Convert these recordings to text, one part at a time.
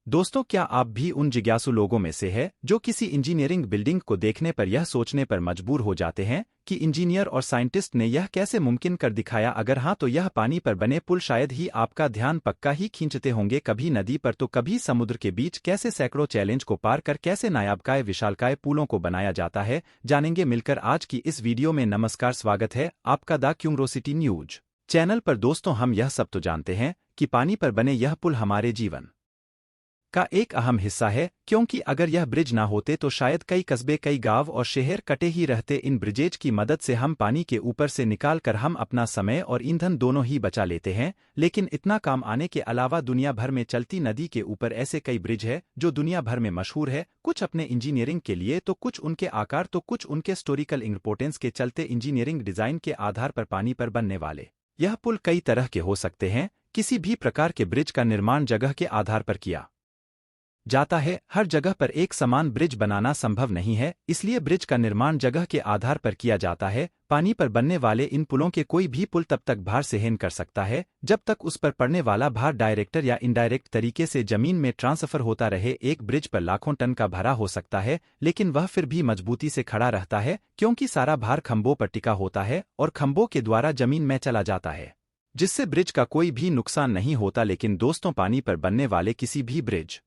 दोस्तों, क्या आप भी उन जिज्ञासु लोगों में से हैं जो किसी इंजीनियरिंग बिल्डिंग को देखने पर यह सोचने पर मजबूर हो जाते हैं कि इंजीनियर और साइंटिस्ट ने यह कैसे मुमकिन कर दिखाया? अगर हाँ, तो यह पानी पर बने पुल शायद ही आपका ध्यान पक्का ही खींचते होंगे। कभी नदी पर तो कभी समुद्र के बीच कैसे सैकड़ों चैलेंज को पार कर कैसे नायाबकाय विशालकाय पुलों को बनाया जाता है, जानेंगे मिलकर आज की इस वीडियो में। नमस्कार, स्वागत है आपका द क्यूरोसिटी न्यूज चैनल पर। दोस्तों, हम यह सब तो जानते हैं कि पानी पर बने यह पुल हमारे जीवन का एक अहम हिस्सा है, क्योंकि अगर यह ब्रिज ना होते तो शायद कई कस्बे, कई गांव और शहर कटे ही रहते। इन ब्रिजेज की मदद से हम पानी के ऊपर से निकाल कर हम अपना समय और ईंधन दोनों ही बचा लेते हैं। लेकिन इतना काम आने के अलावा दुनिया भर में चलती नदी के ऊपर ऐसे कई ब्रिज है जो दुनिया भर में मशहूर है, कुछ अपने इंजीनियरिंग के लिए तो कुछ उनके आकार, तो कुछ उनके हिस्टोरिकल इंपोर्टेंस के चलते। इंजीनियरिंग डिजाइन के आधार पर पानी पर बनने वाले यह पुल कई तरह के हो सकते हैं। किसी भी प्रकार के ब्रिज का निर्माण जगह के आधार पर किया जाता है। हर जगह पर एक समान ब्रिज बनाना संभव नहीं है, इसलिए ब्रिज का निर्माण जगह के आधार पर किया जाता है। पानी पर बनने वाले इन पुलों के कोई भी पुल तब तक भार सहन कर सकता है जब तक उस पर पड़ने वाला भार डायरेक्ट या इनडायरेक्ट तरीके से जमीन में ट्रांसफर होता रहे। एक ब्रिज पर लाखों टन का भरा हो सकता है, लेकिन वह फिर भी मजबूती से खड़ा रहता है, क्योंकि सारा भार खंभों पर टिका होता है और खंभों के द्वारा जमीन में चला जाता है, जिससे ब्रिज का कोई भी नुकसान नहीं होता। लेकिन दोस्तों, पानी पर बनने वाले किसी भी ब्रिज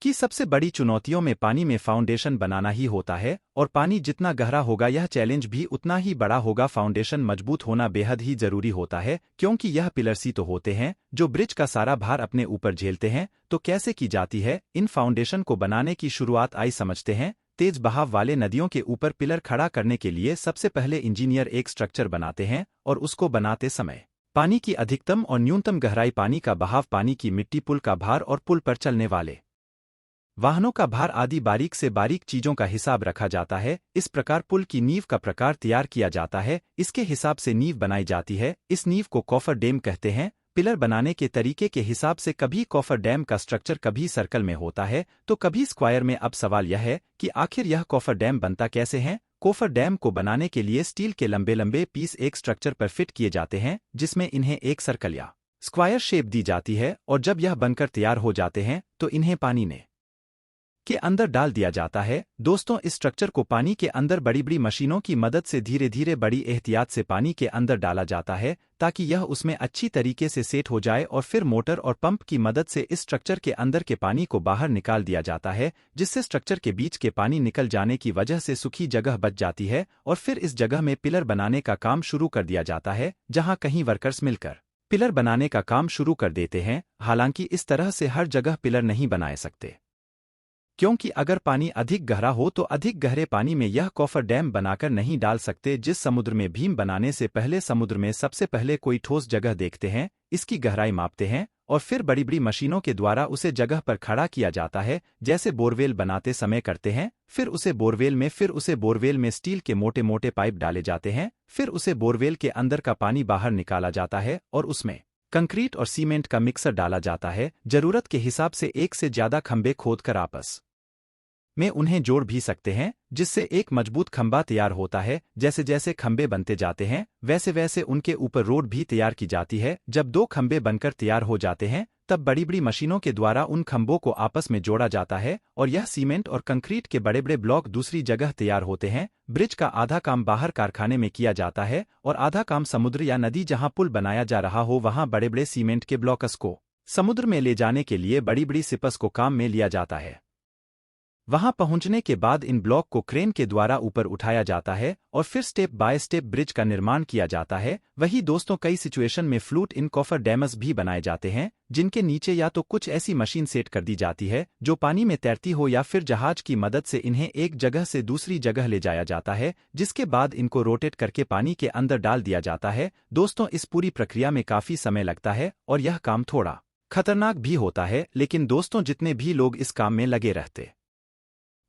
की सबसे बड़ी चुनौतियों में पानी में फाउंडेशन बनाना ही होता है, और पानी जितना गहरा होगा यह चैलेंज भी उतना ही बड़ा होगा। फाउंडेशन मजबूत होना बेहद ही जरूरी होता है, क्योंकि यह पिलर्स ही तो होते हैं जो ब्रिज का सारा भार अपने ऊपर झेलते हैं। तो कैसे की जाती है इन फाउंडेशन को बनाने की शुरुआत, आई समझते हैं। तेज बहाव वाले नदियों के ऊपर पिलर खड़ा करने के लिए सबसे पहले इंजीनियर एक स्ट्रक्चर बनाते हैं, और उसको बनाते समय पानी की अधिकतम और न्यूनतम गहराई, पानी का बहाव, पानी की मिट्टी, पुल का भार और पुल पर चलने वाले वाहनों का भार आदि बारीक से बारीक चीजों का हिसाब रखा जाता है। इस प्रकार पुल की नींव का प्रकार तैयार किया जाता है, इसके हिसाब से नींव बनाई जाती है। इस नींव को कॉफर डैम कहते हैं। पिलर बनाने के तरीके के हिसाब से कभी कॉफर डैम का स्ट्रक्चर कभी सर्कल में होता है तो कभी स्क्वायर में। अब सवाल यह है कि आखिर यह कॉफर डैम बनता कैसे है? कॉफर डैम को बनाने के लिए स्टील के लंबे लंबे पीस एक स्ट्रक्चर पर फिट किए जाते हैं, जिसमें इन्हें एक सर्कल या स्क्वायर शेप दी जाती है, और जब यह बनकर तैयार हो जाते हैं तो इन्हें पानी में के अंदर डाल दिया जाता है। दोस्तों, इस स्ट्रक्चर को पानी के अंदर बड़ी बड़ी मशीनों की मदद से धीरे धीरे बड़ी एहतियात से पानी के अंदर डाला जाता है, ताकि यह उसमें अच्छी तरीके से सेट हो जाए, और फिर मोटर और पंप की मदद से इस स्ट्रक्चर के अंदर के पानी को बाहर निकाल दिया जाता है, जिससे स्ट्रक्चर के बीच के पानी निकल जाने की वजह से सूखी जगह बच जाती है। और फिर इस जगह में पिलर बनाने का काम शुरू कर दिया जाता है, जहां कहीं वर्कर्स मिलकर पिलर बनाने का काम शुरू कर देते हैं। हालांकि इस तरह से हर जगह पिलर नहीं बनाए सकते, क्योंकि अगर पानी अधिक गहरा हो तो अधिक गहरे पानी में यह कॉफर डैम बनाकर नहीं डाल सकते। जिस समुद्र में भीम बनाने से पहले समुद्र में सबसे पहले कोई ठोस जगह देखते हैं, इसकी गहराई मापते हैं, और फिर बड़ी बड़ी मशीनों के द्वारा उसे जगह पर खड़ा किया जाता है, जैसे बोरवेल बनाते समय करते हैं। फिर उसे बोरवेल में स्टील के मोटे मोटे पाइप डाले जाते हैं। फिर उसे बोरवेल के अंदर का पानी बाहर निकाला जाता है, और उसमें कंक्रीट और सीमेंट का मिक्सर डाला जाता है। जरूरत के हिसाब से एक से ज्यादा खंभे खोदकर आपस में उन्हें जोड़ भी सकते हैं, जिससे एक मजबूत खंभा तैयार होता है। जैसे जैसे खंभे बनते जाते हैं वैसे वैसे उनके ऊपर रोड भी तैयार की जाती है। जब दो खंभे बनकर तैयार हो जाते हैं तब बड़ी बड़ी मशीनों के द्वारा उन खंभों को आपस में जोड़ा जाता है, और यह सीमेंट और कंक्रीट के बड़े बड़े ब्लॉक दूसरी जगह तैयार होते हैं। ब्रिज का आधा काम बाहर कारखाने में किया जाता है, और आधा काम समुद्र या नदी जहां पुल बनाया जा रहा हो वहां बड़े बड़े सीमेंट के ब्लॉकस को समुद्र में ले जाने के लिए बड़ी बड़ी शिप्स को काम में लिया जाता है। वहां पहुंचने के बाद इन ब्लॉक को क्रेन के द्वारा ऊपर उठाया जाता है, और फिर स्टेप बाय स्टेप ब्रिज का निर्माण किया जाता है। वही दोस्तों, कई सिचुएशन में फ्लूट इन कॉफर डैम्स भी बनाए जाते हैं, जिनके नीचे या तो कुछ ऐसी मशीन सेट कर दी जाती है जो पानी में तैरती हो, या फिर जहाज की मदद से इन्हें एक जगह से दूसरी जगह ले जाया जाता है, जिसके बाद इनको रोटेट करके पानी के अंदर डाल दिया जाता है। दोस्तों, इस पूरी प्रक्रिया में काफी समय लगता है, और यह काम थोड़ा खतरनाक भी होता है। लेकिन दोस्तों, जितने भी लोग इस काम में लगे रहते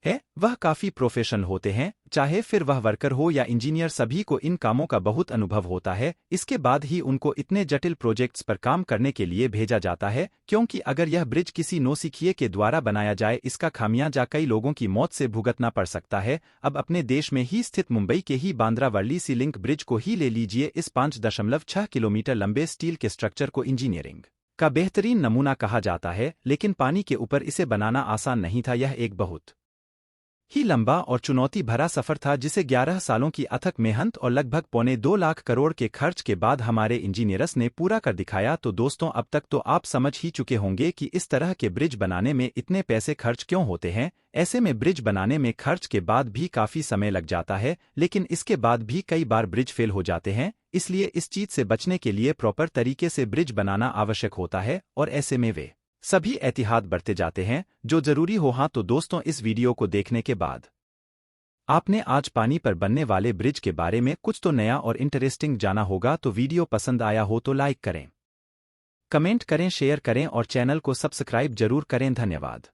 है वह काफी प्रोफेशनल होते हैं, चाहे फिर वह वर्कर हो या इंजीनियर, सभी को इन कामों का बहुत अनुभव होता है। इसके बाद ही उनको इतने जटिल प्रोजेक्ट्स पर काम करने के लिए भेजा जाता है, क्योंकि अगर यह ब्रिज किसी नौसिखिए के द्वारा बनाया जाए, इसका खामियाजा कई लोगों की मौत से भुगतना पड़ सकता है। अब अपने देश में ही स्थित मुंबई के ही बांद्रा वर्ली सी लिंक ब्रिज को ही ले लीजिए। इस 5.6 किलोमीटर लंबे स्टील के स्ट्रक्चर को इंजीनियरिंग का बेहतरीन नमूना कहा जाता है, लेकिन पानी के ऊपर इसे बनाना आसान नहीं था। यह एक बहुत ही लंबा और चुनौती भरा सफर था जिसे 11 सालों की अथक मेहनत और लगभग 2.25 लाख करोड़ के खर्च के बाद हमारे इंजीनियर्स ने पूरा कर दिखाया। तो दोस्तों, अब तक तो आप समझ ही चुके होंगे कि इस तरह के ब्रिज बनाने में इतने पैसे खर्च क्यों होते हैं। ऐसे में ब्रिज बनाने में खर्च के बाद भी काफी समय लग जाता है, लेकिन इसके बाद भी कई बार ब्रिज फेल हो जाते हैं। इसलिए इस चीज से बचने के लिए प्रॉपर तरीके से ब्रिज बनाना आवश्यक होता है, और ऐसे में वे सभी एहतियात बरते जाते हैं जो जरूरी हो। हाँ तो दोस्तों, इस वीडियो को देखने के बाद आपने आज पानी पर बनने वाले ब्रिज के बारे में कुछ तो नया और इंटरेस्टिंग जाना होगा। तो वीडियो पसंद आया हो तो लाइक करें, कमेंट करें, शेयर करें और चैनल को सब्सक्राइब जरूर करें। धन्यवाद।